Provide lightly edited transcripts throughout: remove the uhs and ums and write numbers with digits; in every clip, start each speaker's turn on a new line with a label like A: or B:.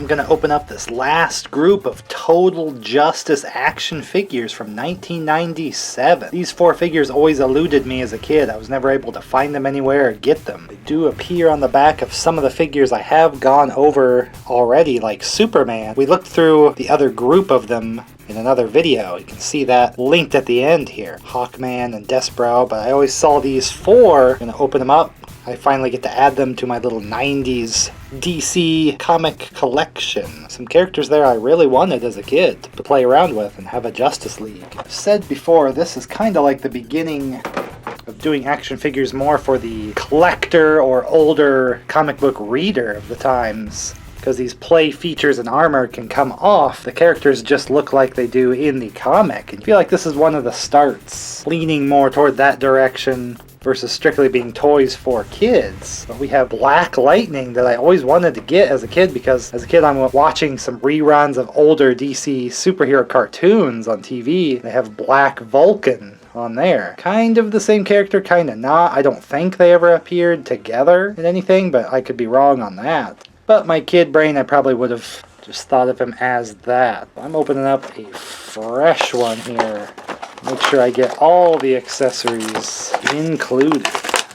A: I'm gonna open up this last group of Total Justice action figures from 1997. These 4 figures always eluded me as a kid. I was never able to find them anywhere or get them. They do appear on the back of some of the figures I have gone over already, like Superman. We looked through the other group of them in another video. You can see that linked at the end here. Hawkman and Despero, but I always saw these 4. I'm gonna open them up. I finally get to add them to my little 90s DC comic collection. Some characters there I really wanted as a kid to play around with and have a Justice League. I've said before, this is kind of like the beginning of doing action figures more for the collector or older comic book reader of the times. Because these play features and armor can come off, the characters just look like they do in the comic. And I feel like this is one of the starts, leaning more toward that direction versus strictly being toys for kids. But we have Black Lightning that I always wanted to get as a kid, because as a kid I'm watching some reruns of older DC superhero cartoons on TV. They have Black Vulcan on there. Kind of the same character, kind of not. I don't think they ever appeared together in anything, but I could be wrong on that. But my kid brain, I probably would have just thought of him as that. I'm opening up a fresh one here. Make sure I get all the accessories included.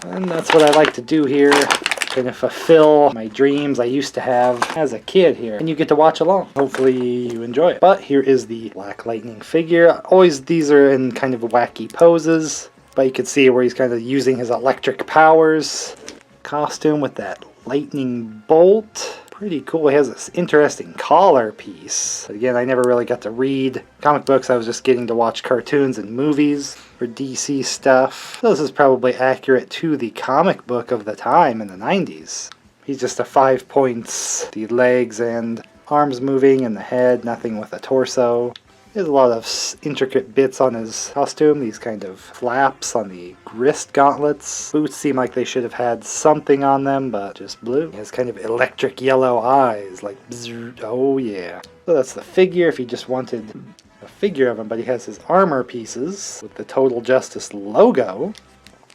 A: And that's what I like to do here. Kind of fulfill my dreams I used to have as a kid here. And you get to watch along. Hopefully you enjoy it. But here is the Black Lightning figure. Always these are in kind of wacky poses. But you can see where he's kind of using his electric powers. Costume with that lightning bolt. Pretty cool. He has this interesting collar piece. But again, I never really got to read comic books. I was just getting to watch cartoons and movies for DC stuff. This is probably accurate to the comic book of the time in the 90s. He's just a 5 points. The legs and arms moving and the head, nothing with a torso. There's a lot of intricate bits on his costume, these kind of flaps on the wrist gauntlets. Boots seem like they should have had something on them, but just blue. He has kind of electric yellow eyes, like bzzz, oh yeah. So that's the figure if you just wanted a figure of him, but he has his armor pieces with the Total Justice logo.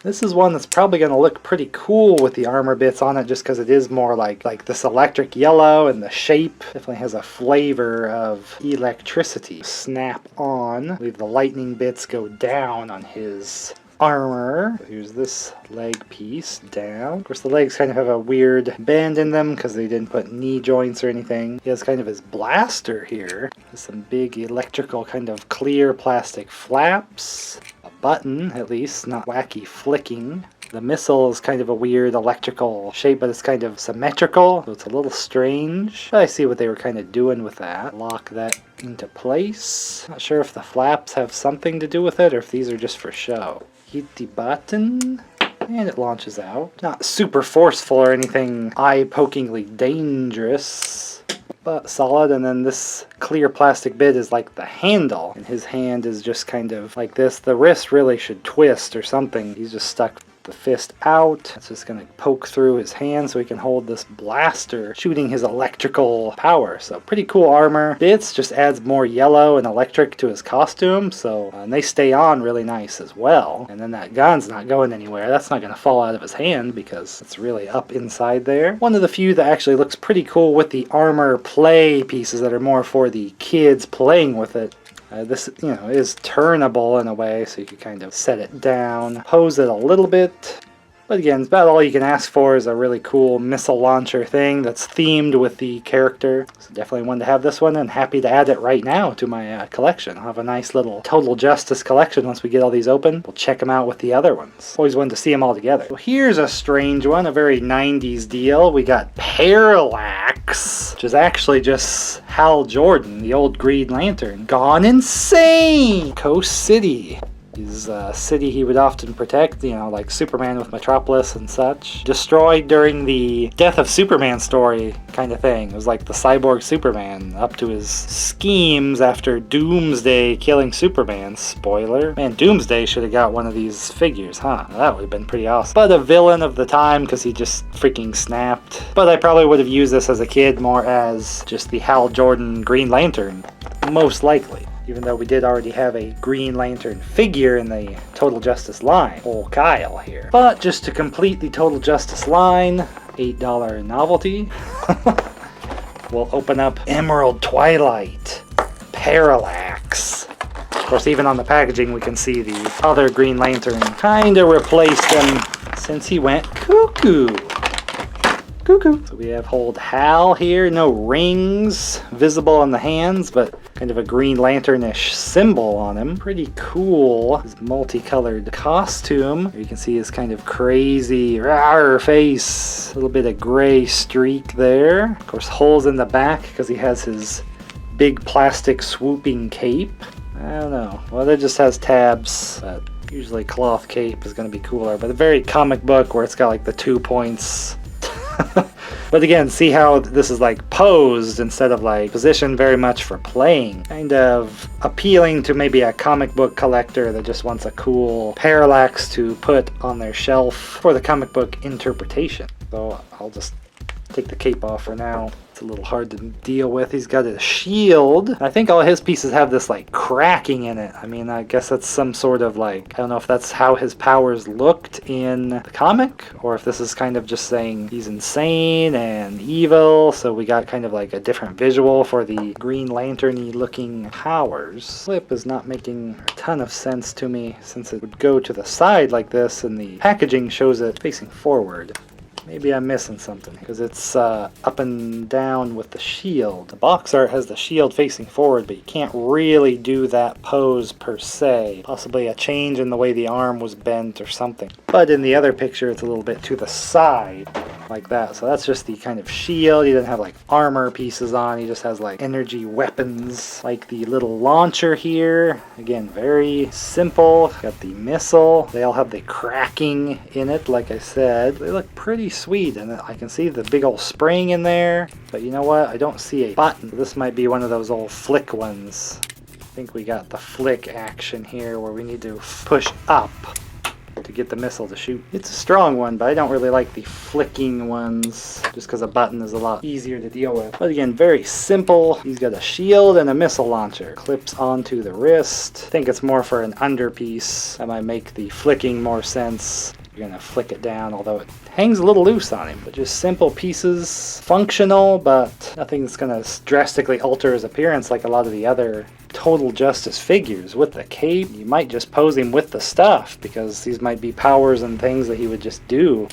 A: This is one that's probably going to look pretty cool with the armor bits on it, just because it is more like this electric yellow, and the shape definitely has a flavor of electricity. Snap on. Leave the lightning bits go down on his armor. Here's this leg piece down. Of course, the legs kind of have a weird bend in them because they didn't put knee joints or anything. He has kind of his blaster here. There's some big electrical kind of clear plastic flaps. A button, at least, not wacky flicking. The missile is kind of a weird electrical shape, but it's kind of symmetrical, so it's a little strange. But I see what they were kind of doing with that. Lock that into place. Not sure if the flaps have something to do with it, or if these are just for show. Hit the button, and it launches out. Not super forceful or anything eye-pokingly dangerous, but solid. And then this clear plastic bit is like the handle, and his hand is just kind of like this. The wrist really should twist or something. He's just stuck the fist out. It's just gonna poke through his hand so he can hold this blaster, shooting his electrical power. So pretty cool armor. Bits just adds more yellow and electric to his costume, so and they stay on really nice as well. And then that gun's not going anywhere. That's not gonna fall out of his hand because it's really up inside there. One of the few that actually looks pretty cool with the armor play pieces that are more for the kids playing with it. This, is turnable in a way, so you can kind of set it down, pose it a little bit. But again, it's about all you can ask for is a really cool missile launcher thing that's themed with the character. So definitely wanted to have this one, and happy to add it right now to my collection. I'll have a nice little Total Justice collection once we get all these open. We'll check them out with the other ones. Always wanted to see them all together. So here's a strange one, a very 90s deal. We got Parallax, which is actually just Hal Jordan, the old Green Lantern, gone insane! Coast City. His city he would often protect, like Superman with Metropolis and such. Destroyed during the Death of Superman story kind of thing. It was like the cyborg Superman up to his schemes after Doomsday killing Superman. Spoiler. Man, Doomsday should have got one of these figures, huh? That would have been pretty awesome. But a villain of the time because he just freaking snapped. But I probably would have used this as a kid more as just the Hal Jordan Green Lantern. Most likely. Even though we did already have a Green Lantern figure in the Total Justice line. Old Kyle here. But just to complete the Total Justice line, $8 novelty. we'll open up Emerald Twilight, Parallax. Of course, even on the packaging, we can see the other Green Lantern kind of replaced him since he went cuckoo. Cuckoo. So we have old Hal here. No rings visible on the hands, but kind of a Green Lantern-ish symbol on him. Pretty cool. His multicolored costume. You can see his kind of crazy rawr face. A little bit of gray streak there. Of course, holes in the back because he has his big plastic swooping cape. I don't know. Well, it just has tabs, but usually cloth cape is going to be cooler. But a very comic book where it's got like the 2 points. But again, see how this is like posed instead of like positioned very much for playing. Kind of appealing to maybe a comic book collector that just wants a cool Parallax to put on their shelf for the comic book interpretation. So I'll just take the cape off for now. It's a little hard to deal with. He's got a shield. I think all his pieces have this like cracking in it. I mean, I guess that's some sort of like, I don't know if that's how his powers looked in the comic, or if this is kind of just saying he's insane and evil. So we got kind of like a different visual for the Green Lantern-y looking powers. Flip is not making a ton of sense to me since it would go to the side like this and the packaging shows it facing forward. Maybe I'm missing something because it's up and down with the shield. The box art has the shield facing forward, but you can't really do that pose per se. Possibly a change in the way the arm was bent or something. But in the other picture, it's a little bit to the side like that. So that's just the kind of shield. He doesn't have like armor pieces on. He just has like energy weapons, like the little launcher here. Again, very simple. Got the missile. They all have the cracking in it, like I said. They look pretty sweet, and I can see the big old spring in there, but you know what, I don't see a button. This might be one of those old flick ones. I think we got the flick action here where we need to push up to get the missile to shoot. It's a strong one, but I don't really like the flicking ones just because a button is a lot easier to deal with. But again, very simple. He's got a shield and a missile launcher. Clips onto the wrist. I think it's more for an underpiece. That might make the flicking more sense. You're gonna flick it down, although it hangs a little loose on him. But just simple pieces, functional, but nothing that's gonna drastically alter his appearance like a lot of the other Total Justice figures. With the cape, you might just pose him with the stuff, because these might be powers and things that he would just do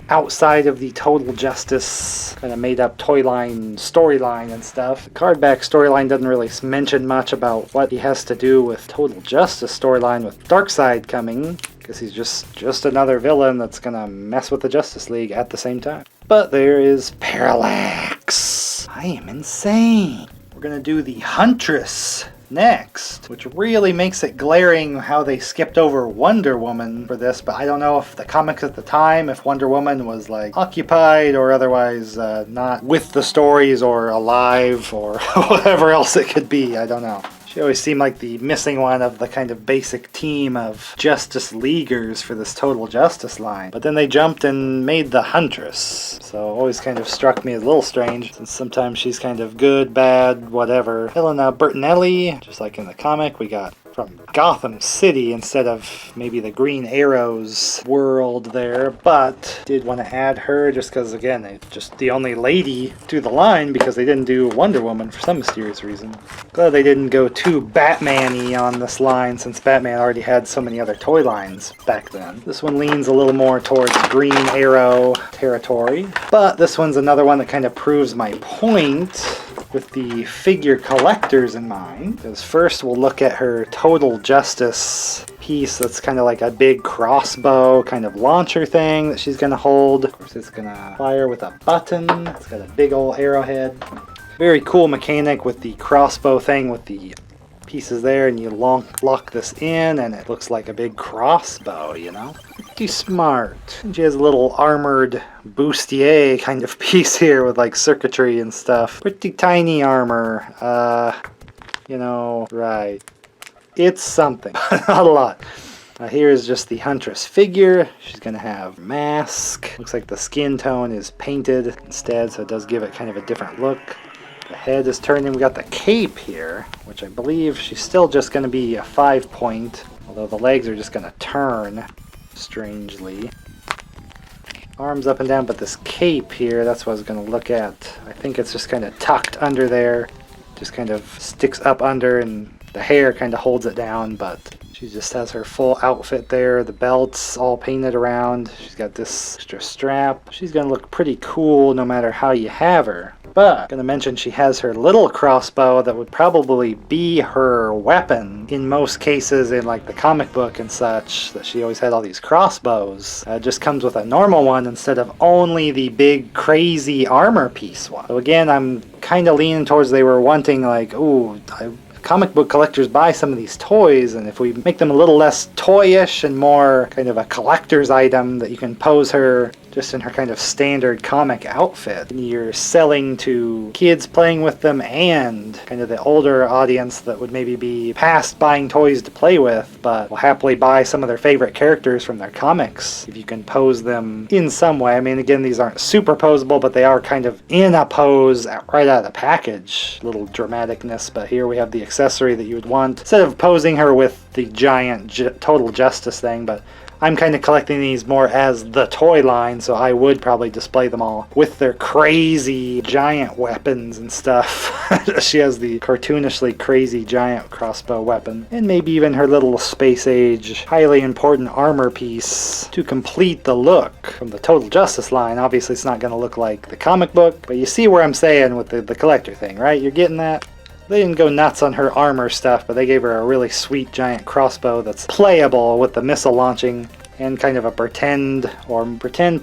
A: outside of the Total Justice kind of made up toy line storyline and stuff. The cardback storyline doesn't really mention much about what he has to do with Total Justice storyline with Darkseid coming, because he's just another villain that's gonna mess with the Justice League at the same time. But there is Parallax. I am insane. We're gonna do the Huntress next, which really makes it glaring how they skipped over Wonder Woman for this, but I don't know if the comics at the time, if Wonder Woman was like occupied or otherwise not with the stories or alive or whatever else it could be. I don't know. She always seemed like the missing one of the kind of basic team of Justice Leaguers for this Total Justice line. But then they jumped and made the Huntress. So always kind of struck me as a little strange, since sometimes she's kind of good, bad, whatever. Helena Bertinelli, just like in the comic, we got from Gotham City instead of maybe the Green Arrow's world there, but did want to add her just because, again, it's just the only lady to the line because they didn't do Wonder Woman for some mysterious reason. Glad they didn't go too Batman-y on this line, since Batman already had so many other toy lines back then. This one leans a little more towards Green Arrow territory, but this one's another one that kind of proves my point with the figure collectors in mind. Because first we'll look at her Total Justice piece that's kind of like a big crossbow kind of launcher thing that she's gonna hold. Of course it's gonna fire with a button. It's got a big old arrowhead. Very cool mechanic with the crossbow thing with the pieces there, and you lock this in and it looks like a big crossbow, you know? Pretty smart. And she has a little armored bustier kind of piece here with like circuitry and stuff. Pretty tiny armor. You know, right. It's something, but not a lot. Here is just the Huntress figure. She's going to have mask. Looks like the skin tone is painted instead, so it does give it kind of a different look. The head is turning. We got the cape here, which I believe she's still just going to be a 5-point, although the legs are just going to turn strangely. arms up and down, but this cape here, that's what I was going to look at. I think it's just kind of tucked under there, just kind of sticks up under, and the hair kind of holds it down, but she just has her full outfit there. The belt's all painted around. She's got this extra strap. She's going to look pretty cool no matter how you have her. But I'm going to mention she has her little crossbow that would probably be her weapon in most cases in like the comic book and such, that she always had all these crossbows. It just comes with a normal one instead of only the big crazy armor piece one. So again, I'm kind of leaning towards they were wanting like, ooh, comic book collectors buy some of these toys, and if we make them a little less toyish and more kind of a collector's item that you can pose her just in her kind of standard comic outfit, you're selling to kids playing with them and kind of the older audience that would maybe be past buying toys to play with, but will happily buy some of their favorite characters from their comics if you can pose them in some way. I mean, again, these aren't super posable, but they are kind of in a pose right out of the package. A little dramaticness, but here we have the accessory that you would want instead of posing her with the giant Total Justice thing. But I'm kind of collecting these more as the toy line, so I would probably display them all with their crazy giant weapons and stuff. She has the cartoonishly crazy giant crossbow weapon, and maybe even her little space age, highly important armor piece to complete the look from the Total Justice line. Obviously, it's not going to look like the comic book, but you see where I'm saying with the collector thing, right? You're getting that? They didn't go nuts on her armor stuff, but they gave her a really sweet giant crossbow that's playable with the missile launching, and kind of a pretend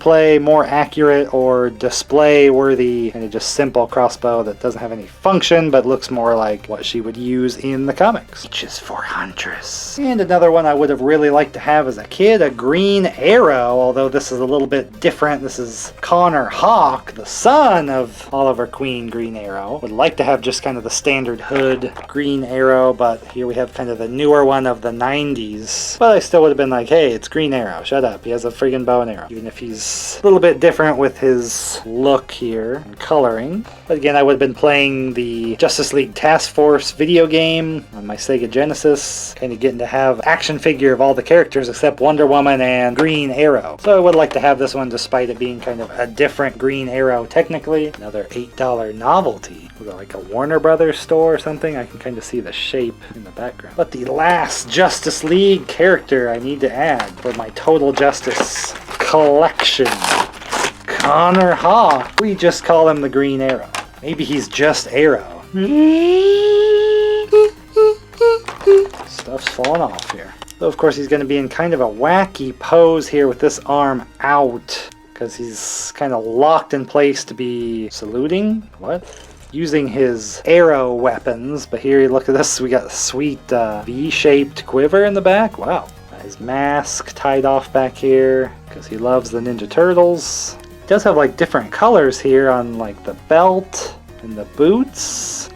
A: play, more accurate or display worthy, kind of just simple crossbow that doesn't have any function but looks more like what she would use in the comics. Which is for Huntress. And another one I would have really liked to have as a kid, a green arrow, although this is a little bit different. This is Connor Hawke, the son of Oliver Queen Green Arrow. Would like to have just kind of the standard hood Green Arrow, but here we have kind of the newer one of the 90s. But I still would have been like, hey, it's Green Arrow. Shut up. He has a friggin' bow and arrow. Even if he's a little bit different with his look here and coloring. But again, I would have been playing the Justice League Task Force video game on my Sega Genesis. Kind of getting to have action figure of all the characters except Wonder Woman and Green Arrow. So I would like to have this one despite it being kind of a different Green Arrow technically. Another $8 novelty. Was it like a Warner Brothers store or something? I can kind of see the shape in the background. But the last Justice League character I need to add for my Total Justice collection, Connor Hawke. We just call him the Green Arrow. Maybe he's just Arrow. Stuff's falling off here. So of course he's going to be in kind of a wacky pose here with this arm out, because he's kind of locked in place to be saluting. What? Using his arrow weapons. But here, look at this. We got a sweet V-shaped quiver in the back. Wow. His mask tied off back here because he loves the Ninja Turtles. He does have like different colors here on like the belt and the boots,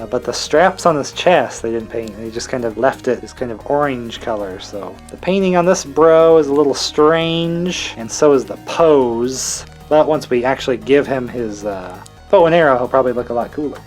A: but the straps on his chest they didn't paint. They just kind of left it this kind of orange color. So the painting on this bro is a little strange, and so is the pose. But once we actually give him his bow and arrow, he'll probably look a lot cooler.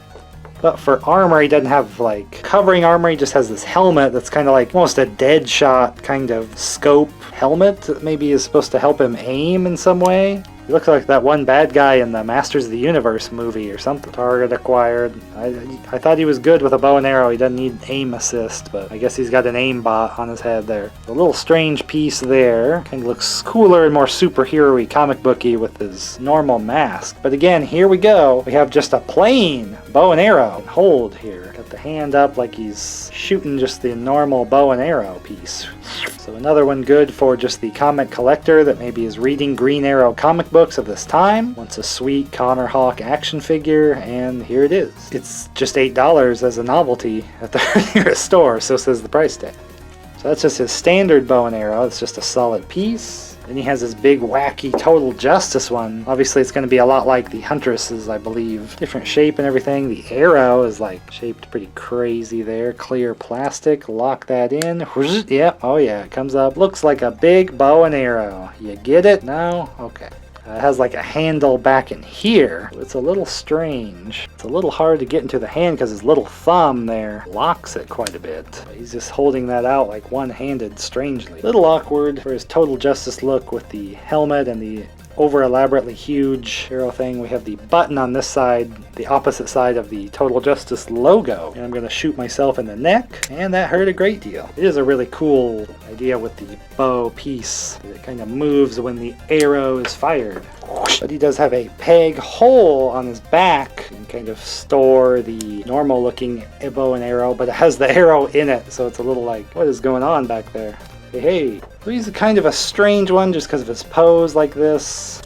A: But for armor, he doesn't have like covering armor. He just has this helmet that's kind of like almost a Deadshot kind of scope helmet that maybe is supposed to help him aim in some way. He looks like that one bad guy in the Masters of the Universe movie or something. Target acquired. I thought he was good with a bow and arrow. He doesn't need aim assist, but I guess he's got an aim bot on his head there. A little strange piece there. Kind of looks cooler and more superhero-y, comic booky with his normal mask. But again, here we go. We have just a plain bow and arrow. Hold here. Got the hand up like he's shooting just the normal bow and arrow piece. So another one good for just the comic collector that maybe is reading Green Arrow comic books of this time. Wants a sweet Connor Hawke action figure, and here it is. It's just $8 as a novelty at the nearest store, so says the price tag. So that's just his standard bow and arrow. It's just a solid piece. Then he has this big wacky Total Justice one. Obviously it's going to be a lot like the Huntress's, I believe. Different shape and everything. The arrow is like shaped pretty crazy there. Clear plastic. Lock that in. Yep. Oh yeah, it comes up. Looks like a big bow and arrow. You get it? No? Okay. It has like a handle back in here. It's a little strange. It's a little hard to get into the hand because his little thumb there locks it quite a bit. He's just holding that out like one-handed strangely. A little awkward for his Total Justice look with the helmet and the over elaborately huge arrow thing. We have the button on this side, the opposite side of the Total Justice logo. And I'm going to shoot myself in the neck, and that hurt a great deal. It is a really cool idea with the bow piece. It kind of moves when the arrow is fired. But he does have a peg hole on his back. You can kind of store the normal looking bow and arrow, but it has the arrow in it, so it's a little like, what is going on back there? Hey. So he's kind of a strange one just because of his pose like this.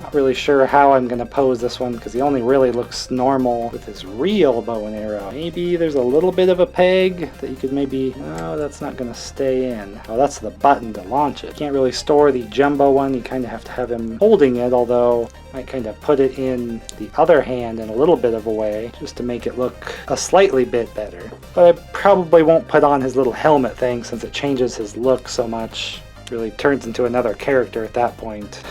A: Not really sure how I'm going to pose this one because he only really looks normal with his real bow and arrow. Maybe there's a little bit of a peg that you could maybe... No, that's not going to stay in. Oh, that's the button to launch it. Can't really store the jumbo one. You kind of have to have him holding it, although I might kind of put it in the other hand in a little bit of a way just to make it look a slightly bit better. But I probably won't put on his little helmet thing since it changes his look so much. Really turns into another character at that point.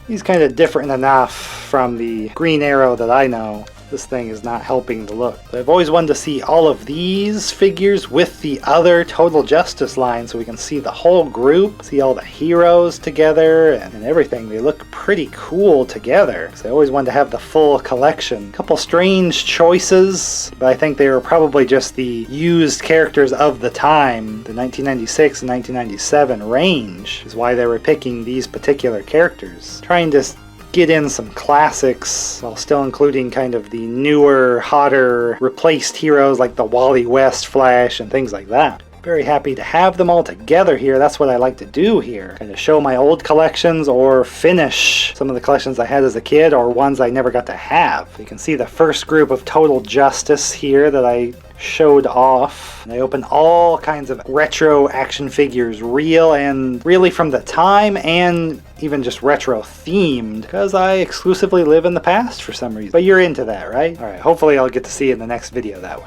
A: He's kind of different enough from the Green Arrow that I know. This thing is not helping the look. But I've always wanted to see all of these figures with the other Total Justice line so we can see the whole group, see all the heroes together and everything. They look pretty cool together. So I always wanted to have the full collection. A couple strange choices, but I think they were probably just the used characters of the time. The 1996 and 1997 range is why they were picking these particular characters. Trying to get in some classics while still including kind of the newer, hotter, replaced heroes like the Wally West Flash and things like that. Very happy to have them all together here. That's what I like to do here. Kind of show my old collections or finish some of the collections I had as a kid or ones I never got to have. You can see the first group of Total Justice here that I showed off. And I opened all kinds of retro action figures, real and really from the time and even just retro themed because I exclusively live in the past for some reason. But you're into that, right? Alright, hopefully I'll get to see you in the next video that way.